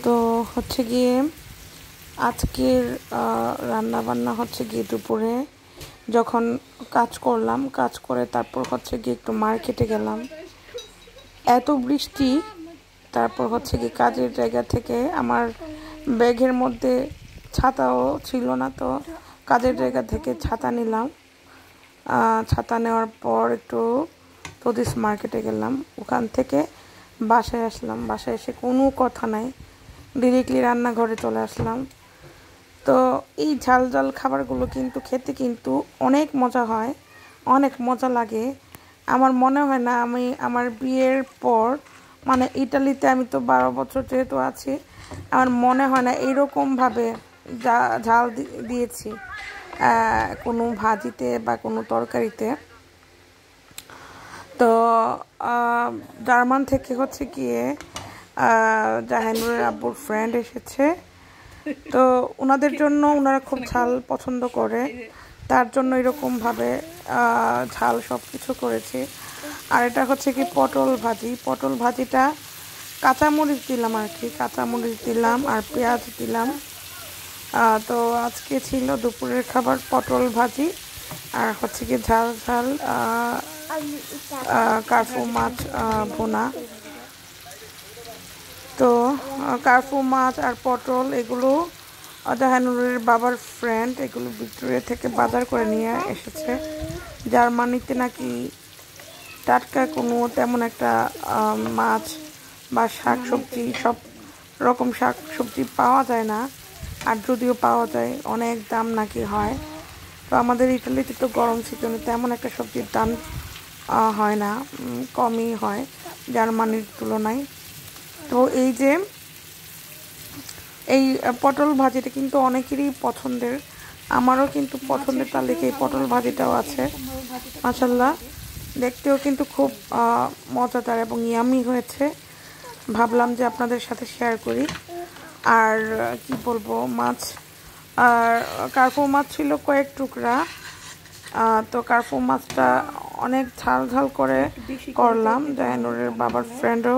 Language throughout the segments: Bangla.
তো হচ্ছে গিয়ে আজকের রান্না বান্না হচ্ছে গিয়ে দুপুরে যখন কাজ করলাম, কাজ করে তারপর হচ্ছে গিয়ে একটু মার্কেটে গেলাম। এত বৃষ্টি, তারপর হচ্ছে গিয়ে কাজের জায়গা থেকে আমার ব্যাগের মধ্যে ছাতাও ছিল না, তো কাজের জায়গা থেকে ছাতা নিলাম। ছাতা নেওয়ার পর একটু প্রদিস মার্কেটে গেলাম, ওখান থেকে বাসায় আসলাম। বাসায় এসে কোনো কথা নাই, ডিরেক্টলি রান্নাঘরে চলে আসলাম। তো এই ঝাল ঝাল খাবারগুলো কিন্তু খেতে কিন্তু অনেক মজা হয়, অনেক মজা লাগে। আমার মনে হয় না আমি আমার বিয়ের পর, মানে ইটালিতে আমি তো 12 বছর যেহেতু আছি, আমার মনে হয় না এইরকমভাবে ঝাল দিয়েছি কোনো ভাজিতে বা কোনো তরকারিতে। তো জার্মান থেকে হচ্ছে গিয়ে জাহানুরের আব্বুর ফ্রেন্ড এসেছে, তো ওনাদের জন্য ওনারা খুব ঝাল পছন্দ করে, তার জন্য এরকমভাবে ঝাল সব কিছু করেছি। আর এটা হচ্ছে কি পটল ভাজি। পটল ভাজিটা কাঁচামরিচ দিলাম আর কি, কাঁচামরিচ দিলাম আর পেঁয়াজ দিলাম। তো আজকে ছিল দুপুরের খাবার পটল ভাজি আর হচ্ছে কি ঝাল ঝাল কার্পু মাছ ভুনা। তো কার্পু মাছ আর পটল এগুলো জাহানুরের বাবার ফ্রেন্ড এগুলো ভিক্টোরিয়া থেকে বাজার করে নিয়ে এসেছে। জার্মানিতে নাকি টাটকা কোনো তেমন একটা মাছ বা শাক সবজি, সব রকম শাক সবজি পাওয়া যায় না, আর যদিও পাওয়া যায় অনেক দাম নাকি হয়। তো আমাদের ইটালিতে তো গরম সিজনে তেমন একটা সবজির দাম হয় না, কমই হয় জার্মানির তুলনায়। তো এই যে এই পটল ভাজিটা কিন্তু অনেকেরই পছন্দের, আমারও কিন্তু পছন্দের তালিকায় পটল ভাজিটাও আছে। মাশাআল্লাহ, দেখতেও কিন্তু খুব মজাদার এবং ইয়ামি হয়েছে। ভাবলাম যে আপনাদের সাথে শেয়ার করি। আর কি বলবো, মাছ আর কার্পু মাছ ছিল কয়েক টুকরা। তো কার্পু মাছটা অনেক ঝাল ঝাল করে করলাম। জাহানুরের বাবার ফ্রেন্ডও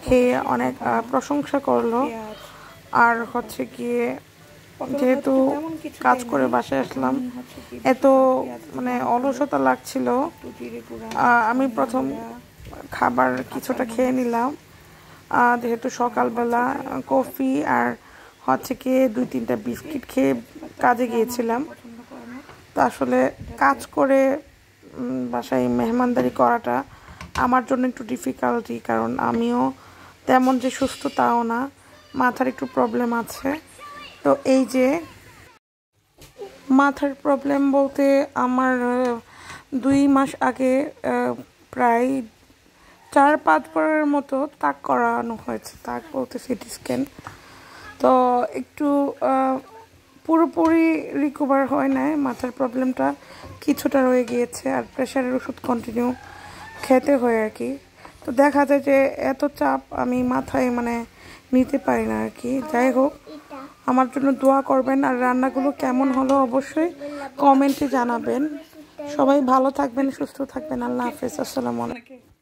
খেয়ে অনেক প্রশংসা করলো। আর হচ্ছে গিয়ে যেহেতু কাজ করে বাসায় আসলাম, এত মানে অলসতা লাগছিল, আমি প্রথম খাবার কিছুটা খেয়ে নিলাম, যেহেতু সকালবেলা কফি আর হচ্ছে গিয়ে 2-3টা বিস্কিট খেয়ে কাজে গিয়েছিলাম। তো আসলে কাজ করে বাসায় মেহমানদারি করাটা আমার জন্য একটু ডিফিকাল্টি, কারণ আমিও তেমন যে সুস্থ তাও না, মাথার একটু প্রবলেম আছে। তো এই যে মাথার প্রবলেম বলতে আমার 2 মাস আগে প্রায় 4-5 বারের মতো তাক করানো হয়েছে, তাক বলতে সিটি স্ক্যান। তো একটু পুরোপুরি রিকভার হয় নাই, মাথার প্রবলেমটা কিছুটা রয়ে গিয়েছে, আর প্রেশারের ওষুধ কন্টিনিউ খেতে হয় আর কি। তো দেখা যায় যে এত চাপ আমি মাথায় মানে নিতে পারি না আর কি। যাই হোক, আমার জন্য দোয়া করবেন, আর রান্নাগুলো কেমন হলো অবশ্যই কমেন্টে জানাবেন। সবাই ভালো থাকবেন, সুস্থ থাকবেন। আল্লাহ হাফেজ, আসসালামু আলাইকুম।